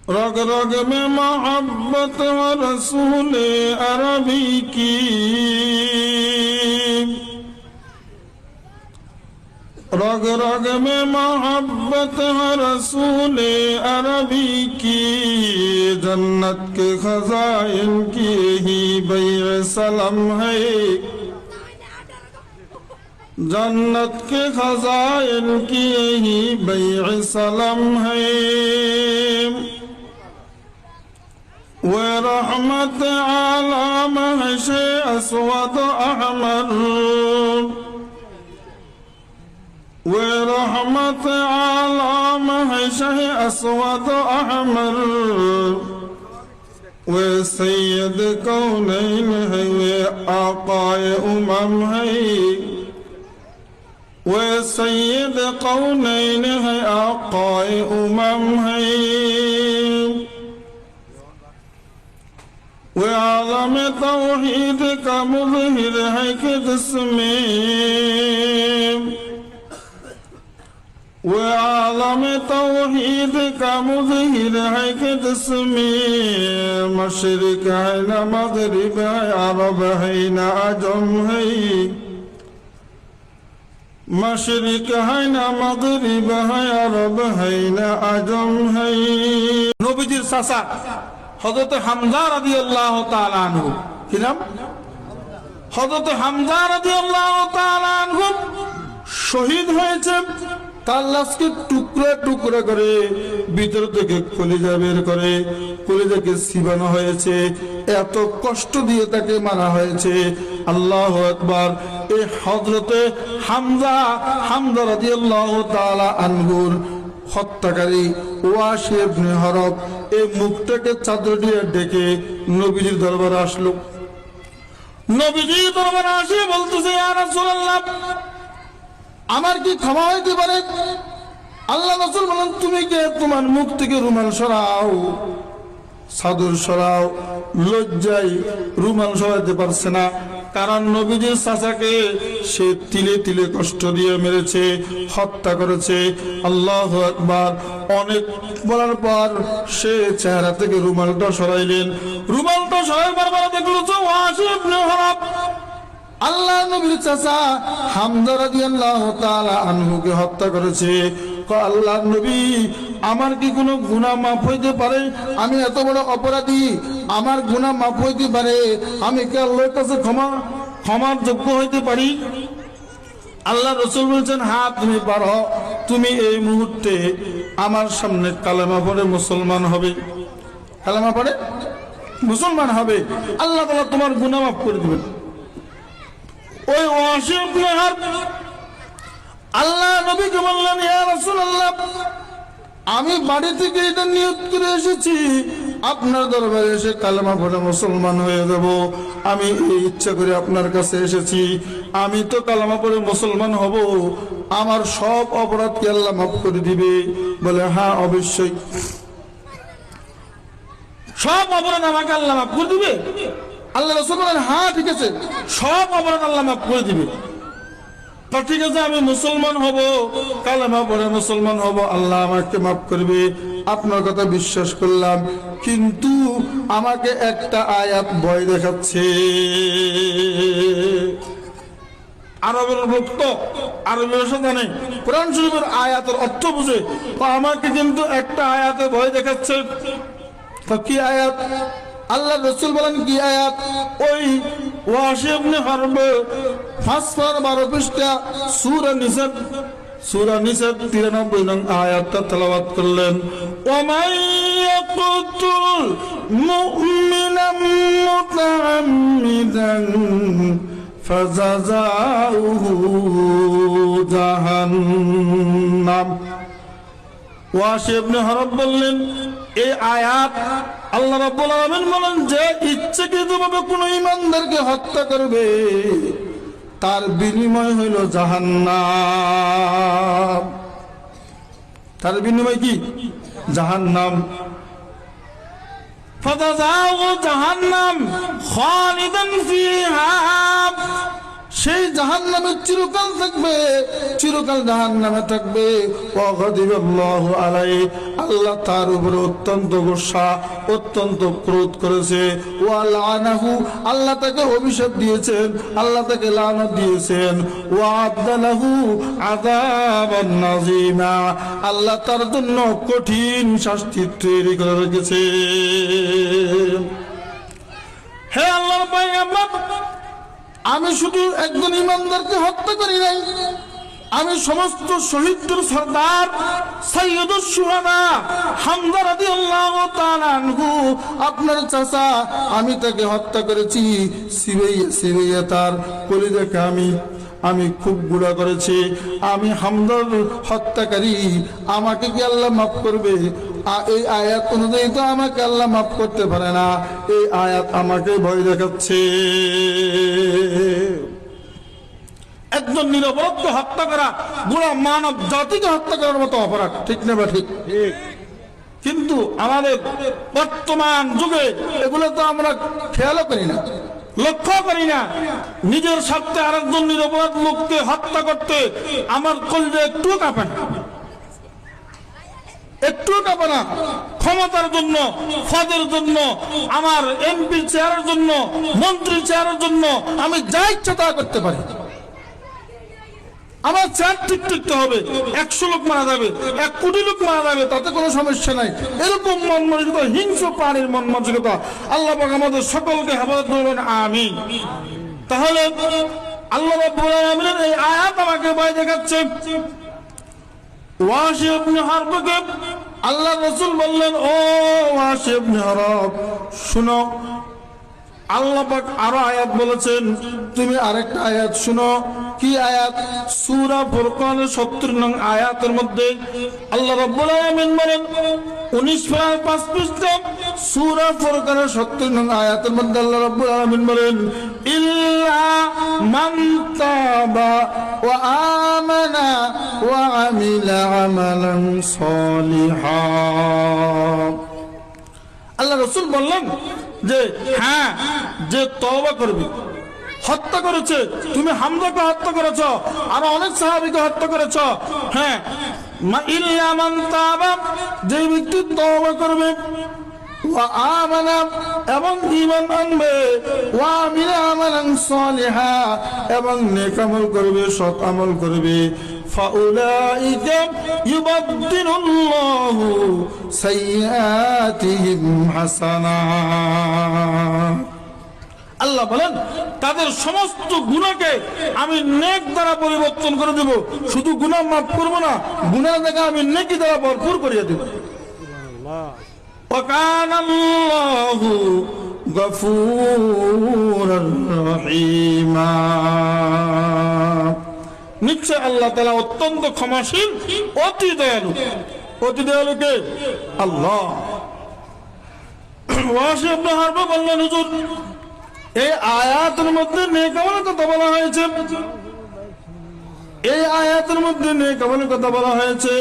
रग रग में मोहब्बत रसूल अरबी की, रग रग में मोहब्बत रसूल अरबी की, जन्नत के खजाइन की ही बैअ सलम है, जन्नत के खजाइन की ही बैअ सलम है। वे रहमत आलम है शे अस्वद अहमर, वे रहमत आलम है शे अस्वद अहमर, वे सैयद कौनैन है वे आकाए उमम है, वे सैयद कौनैन है आकाए उमम है। वे आलम तौहीद का मुज़हिर है कि जिसमें, वे आलम तौहीद का मुज़हिर है कि जिसमें, मशरिक है न मगरिब है, अरब है न अजम है, मशरिक है न मगरिब है, अरब है न अजम है। नबीजीर चाचा হযরত হামজা রাদিয়াল্লাহু তাআলা আনহু, কি নাম? হযরত হামজা রাদিয়াল্লাহু তাআলা আনহু শহীদ হয়েছে। তার লাশকে টুকরা টুকরা করে ভিতর থেকে কলিজা বের করে কলিজাকে চিবানো হয়েছে, এত কষ্ট দিয়ে তাকে মারা হয়েছে। আল্লাহু আকবার। এই হযরতে হামজা রাদিয়াল্লাহু তাআলা আনহুর হত্যাকারী ওয়াসি ইবনে হরব এই মুখটাকে চাদর দিয়ে ডেকে নবীজির দরবারে আসলো। নবীজির দরবারে আসে বলতেছে, ইয়া রাসূলুল্লাহ, আমার কি ক্ষমা হইতে পারে? আল্লাহ রাসূল বলেন, তুমি কে? তোমার মুখ থেকে রুমাল সরাও, চাদর সরাও। লজ্জায় রুমাল সরাতে পারছে না, কারণ নবীজির চাচাকে সে তিলে তিলে কষ্ট দিয়ে মেরেছে, হত্যা করেছে। আল্লাহু আকবার। অনেক বলার পর সে চেহারা থেকে রুমালটা সরাইলেন। রুমালটা সরাইবার পর দেখলো ওয়াসি ইবনে হরব আল্লাহ নবীর চাচা হামজা রাদিয়াল্লাহু তাআলা আনহুকে হত্যা করেছে। আল্লাহ নবী, আমার কি কোনো গুনাহ মাফ হইতে পারে? আমি এত বড় অপরাধী, আমার গুনাহ মাফ হইতে পারে? আমি কি আল্লাহর কাছে ক্ষমার যোগ্য হইতে পারি? আল্লাহ রাসূল বলেন, হ্যাঁ তুমি পারো। তুমি এই মুহূর্তে আমার সামনে কালেমা পড়ে মুসলমান হবে, কালেমা পড়ে মুসলমান হবে, আল্লাহ তাআলা তোমার গুনাহ মাফ করে দিবেন। ওই ওয়াসি ইবনে হরব আল্লাহ নবীকে বললেন, ইয়া রাসূলুল্লাহ, আমি বাড়ি থেকে এটা নিয়ত করে এসেছি আপনার দরবারে এসে কালেমা পড়ে মুসলমান হয়ে যাব। আমি এই ইচ্ছা করে আপনার কাছে এসেছি। আমি তো কালেমা পড়ে মুসলমান হব, আমার সব অপরাধ কি আল্লাহ মাফ করে দিবে? বলে, হ্যাঁ অবশ্যই, সব অপরাধ আমাকে আল্লাহ মাফ করে দিবে। আল্লাহ রাসূল বলেন, হ্যাঁ ঠিক আছে, সব অপরাধ আল্লাহ মাফ করে দিবে। তো ঠিক আছে, আমি মুসলমান হব, কালেমা পড়ে মুসলমান হব, আল্লাহ আমাকে মাফ করবে, আপনার কথা বিশ্বাস করলাম। কিন্তু আমাকে একটা আয়াত ভয় দেখাচ্ছে। আরবের লোক তো, আরবি ভাষা জানে, কোরআন শরীফের আয়াতের অর্থ বুঝে। আমাকে কিন্তু একটা আয়াতে ভয় দেখাচ্ছে। তো কি আয়াত? আল্লাহ রাসূল বলেন, কি আয়াত? ওই ওয়াসি ইবনে হরব 512 পৃষ্ঠা সূরা নিসা 93 নং আয়াতটা তেলাওয়াত করলেন। ওয়ামান ইয়াকতুল মুমিনান মুতাআম্মিদান ফাজাযাউহু জাহান্নাম। ওয়াসি ইবনে হরব বললেন, এই আয়াত আল্লাহ রাব্বুল আলামিন বলেন, যে ইচ্ছাকৃতভাবে কোন ঈমানদারকে হত্যা করবে তার বিনিময় হইল জাহান্নাম। তার বিনিময় কি? জাহান্নাম। ফাজাযাউ জাহান্নাম খালিদান ফিহা, সেই জাহান্নামে চিরকাল থাকবে, চিরকাল জাহান্নামে থাকবে। ওয়াগাদিবাল্লাহু আলাইহি, আল্লাহ তার উপরে অত্যন্ত গোসা, অত্যন্ত ক্রোধ করেছে। ওয়া লানাহু, আল্লাহ তাকে অভিশাপ দিয়েছেন, আল্লাহ তাকে লানত দিয়েছেন। ওয়া আদালাহু আযাবান নাযীমা, আল্লাহ তার জন্য কঠিন শাস্তি তৈরি করে রেখেছে। হে আল্লাহর পয়গম্বর, আমি শুধু একজন ইমানদারকে হত্যা করি নাই, আমি সমস্ত শহীদদের সর্দার সাইয়্যিদুশ শুহাদা হামজা রাদিয়াল্লাহু তাআলা আনহু, আপনার চাচা, আমি তাকে হত্যা করেছি। সিবাইয়া তার কলিজাকে আমি খুব গুঁড়া করেছি। আমি হামজার হত্যাকারী, আমাকে কি আল্লাহ মাফ করবে? এই আয়াত অনুযায়ী তো আমাকে আল্লাহ মাফ করতে পারে না। এই আয়াত আমাকে ভয় দেখাচ্ছে। একজন নিরপরাধকে হত্যা করা পুরো মানব জাতিকে হত্যা করার মতো অপরাধ, ঠিক না বা ঠিক? কিন্তু আমাদের বর্তমান যুগে এগুলো তো আমরা খেয়ালও করি না, লক্ষ্য করি না। নিজের স্বার্থে আরেকজন নিরপরাধ লোককে হত্যা করতে আমার কলিজা একটুও কাঁপে না, একটুও কাঁপে না। ক্ষমতার জন্য, পদের জন্য, আমার এমপি চেয়ারের জন্য, মন্ত্রী চেয়ারের জন্য আমি যা ইচ্ছা তা করতে পারি। আমার চেয়ার ঠিক করতে হবে, 100 লোক মারা যাবে, 1 কোটি লোক মারা যাবে, তাতে কোনো সমস্যা নাই। এরকম মন মানসিকতা, হিংস্র প্রাণীর মন মানসিকতা আল্লাহ পাক আমাদের সকলকে হেফাজত করবেন, আমিন। তাহলে আল্লাহ রাব্বুল আলামিনের এই আয়াত আমাকে ভয় দেখাচ্ছে। ওয়াসি ইবনে হারবকে আল্লাহ রাসূল বললেন, ও ওয়াসি ইবনে হারব, শুনো, আল্লাহ পাক আরো আয়াত বলেছেন, তুমি আরেকটা আয়াত শুনো। কি আয়াত? সূরা ফুরকানের 70 নং আয়াতের মধ্যে আল্লাহ রাব্বুল আলামিন বলেন, 19-5 পৃষ্ঠা সূরা ফুরকানের 70 নং আয়াতের মধ্যে আল্লাহ রাব্বুল আলামিন বলেন, ইল্লা মান তাবা ওয়া আমানা ওয়া আমিলা আমালান সলিহা। আল্লাহ রাসূল বললেন যে হ্যাঁ, যে তওবা করবে। হত্যা করেছে, তুমি হামজাকে হত্যা করেছ, আর অনেক সাহাবীকে হত্যা করেছ। হ্যাঁ, ইল্লা মান তাবা, যে ব্যক্তি তওবা করবে, ওয়া আমানা, এবং ঈমান আনবে, ওয়া আমিলা আমালান সলিহা, এবং নেক আমল করবে, সৎ আমল করবে, ফাউলাইকা ইউবাদদিলুল্লাহু সাইয়্যাতিহিম হাসানাত। আল্লাহ বলেন, তাদের সমস্ত গুনাহকে আমি নেক দ্বারা পরিবর্তন করে দেব। শুধু গুনাহ মাফ করব না, গুনাহ থেকে আমি নেকি দ্বারা ভরপুর করিয়ে দেব। সুবহানাল্লাহ। ওয়া কানাল্লাহু গফুরুর রহিমা। নিশ্চয় আল্লাহ তাআলা অত্যন্ত ক্ষমাশীল, অতি দয়ালু। অতি দয়ালু কে? আল্লাহ। ওয়াসি ইবনে হারব বললেন, হুজুর, এই আয়াতের মধ্যে নেক আমলের কথা বলা হয়েছে, এই আয়াতের মধ্যে নেক আমলের কথা বলা হয়েছে।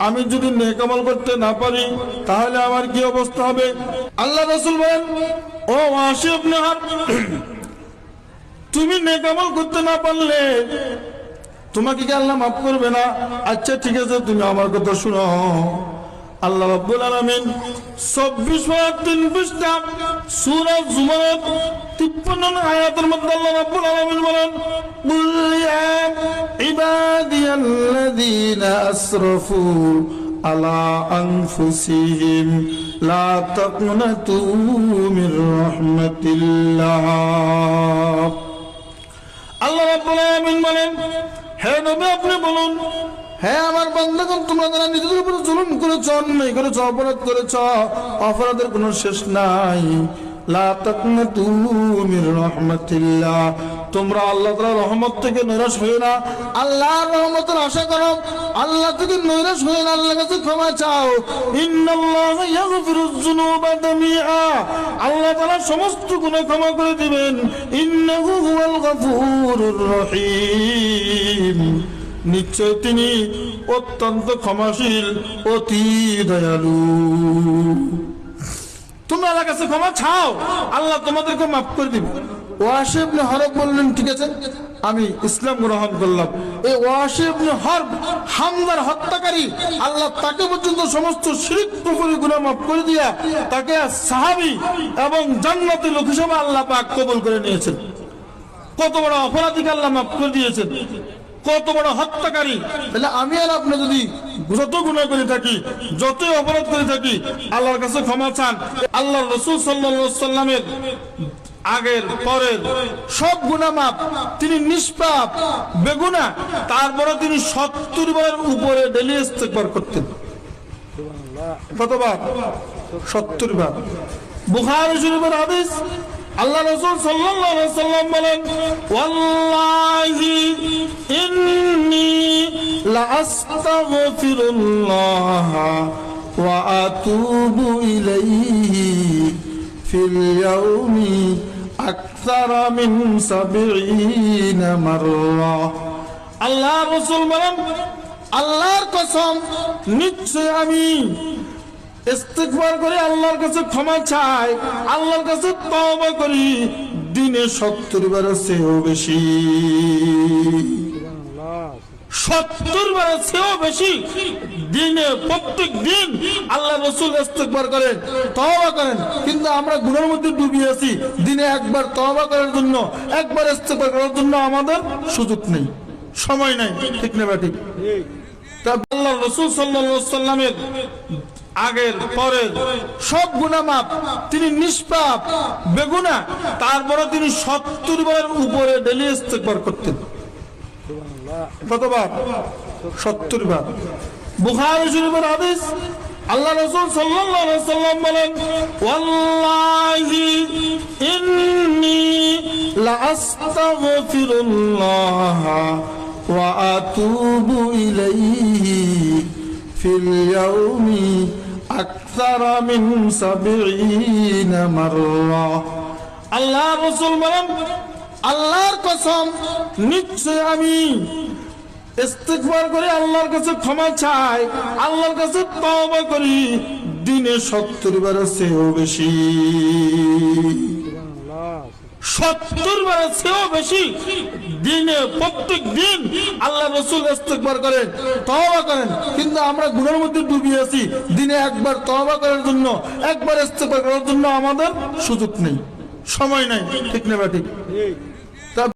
আমি যদি নেক আমল করতে না পারি তাহলে আমার কি অবস্থা হবে? আল্লাহ রাসূল বলেন, ও ওয়াসি ইবনে হারব, তুমি নেক আমল করতে না পারলে তোমাকে কি আল্লাহ মাফ করবে না? আচ্ছা ঠিক আছে, তুমি আমার কথা শুনো। আল্লাহ রাব্বুল আলামিন 24-3 পৃষ্ঠা সূরা জুমার 53 আয়াতের মধ্যে আল্লাহ রাব্বুল আলামিন বলেন, কুল ইয়া ইবাদিয়াল্লাযীনা আসরাফু আলা আনফুসিহিম লা তাকনাতু মির রাহমাতিল্লাহ। আল্লাহ রাব্বুল আলামিন বলেন, হে নবী, আপনি বলুন, হে আমার বান্দাগণ, তোমরা যারা নিজেদের উপর জুলুম করেছো, অন্যায় করেছো, অপরাধ করেছো, অপরাধের কোনো শেষ নাই, লা তাকনাতু মির রাহমাতিল্লাহ, তোমরা আল্লাহ তাআলার রহমত থেকে নৈরাশ হয়ো না। আল্লাহর রহমতের আশা করো, আল্লাহ থেকে নৈরাশ হয়ো না, আল্লাহর কাছে ক্ষমা চাও। ইন্নাল্লাহা ইয়াগফিরুয যুনুবা জামিআ, আল্লাহ তাআলা সমস্ত গুনাহ ক্ষমা করে দিবেন। ইন্নাহু হুয়াল গফুরুর রহিম, নিশ্চয় তিনি অত্যন্ত ক্ষমাশীল, অতি দয়ালু। তোমরা আল্লাহর কাছে ক্ষমা চাও, আল্লাহ তোমাদেরকে মাফ করে দিবে। ওয়াসি ইবনে হরব বললেন, ঠিক আছে আমি ইসলাম গ্রহণ করলাম। এই ওয়াসি ইবনে হরব হামজার হত্যাকারী, আল্লাহ তাকে পর্যন্ত সমস্ত শিরক কুফরি গুনাহ মাফ করে দিয়া তাকে সাহাবী এবং জান্নাতি লোক হিসেবে আল্লাহ পাক কবুল করে নিয়েছেন। কত বড় অপরাধীকে আল্লাহ মাফ করে দিয়েছেন, কত বড় হত্যাকারী। তাহলে আমি আর আপনি যদি যত গুনাহ করে থাকি, যতই অপরাধ করে থাকি, আল্লাহর কাছে ক্ষমা চান। আল্লাহর রাসূল সাল্লাল্লাহু আলাইহি সাল্লামের আগের পরের সব গুনাহ মাফ, তিনি নিষ্পাপ বেগুনাহ, তারপরে তিনি 70 বারের উপরে ডেইলি ইস্তেগফার করতেন। কতবার? 70 বার। বুখারী শরীফের হাদিস, আল্লাহ রাসূল সাল্লাল্লাহু আলাইহি সাল্লাম বলেন, ওয়াল্লাহি ইন্নী লা আস্তাগফিরুল্লাহ ওয়া আতুবু ইলাইহি ফিল ইয়াউমি আকসারা মিন 70 মাররা। আল্লাহ রাসূল বলেন, আল্লাহর কসম, নিশ্চয় আমি ইস্তিগফার করে আল্লাহর কাছে ক্ষমা চাই, আল্লাহর কাছে তওবা করি দিনে 70 বারের চেয়েও বেশি। 70 বারের চেয়েও বেশি দিনে, প্রত্যেক দিন আল্লাহ রাসূল ইস্তিগফার করেন, তওবা করেন। কিন্তু আমরা গুনাহের মধ্যে ডুবে আছি। দিনে একবার তওবা করার জন্য, একবার ইস্তিগফার করার জন্য আমাদের সুযোগ নেই, সময় নাই। ঠিক না ঠিক? তা আল্লাহ রাসূল সাল্লাল্লাহু আলাইহি সাল্লামের আগের পরের সব গুনাহ মাফ, তিনি নিষ্পাপ বেগুনাহ, তারপরে তিনি 70 বারের উপরে ডেইলি ইস্তেগফার করতেন। কতবার? 70 বার। বুখারী শরীফের হাদিস, আল্লাহ রাসূল সাল্লাল্লাহু আলাইহি সাল্লাম বলেন, ওয়াল্লাহি ইন্নী লা আস্তাগফিরুল্লাহ ওয়া আতুবু ইলাইহি ফিল ইয়াউমি আকসারা মিন 70 মাররা। আল্লাহ রাসূল বলেন, আল্লাহর কসম, নিশ্চয় আমি ইস্তিগফার করে আল্লাহর কাছে ক্ষমা চাই, আল্লাহর কাছে তওবা করি দিনে 70 বারের চেয়েও বেশি। 70 বারের চেয়েও বেশি দিনে, প্রত্যেক দিন আল্লাহ রাসূল ইস্তিগফার করেন, তওবা করেন। কিন্তু আমরা গুনাহের মধ্যে ডুবে আছি। দিনে একবার তওবা করার জন্য, একবার ইস্তিগফার করার জন্য আমাদের সুযোগ নেই, সময় নাই। ঠিক না ঠিক?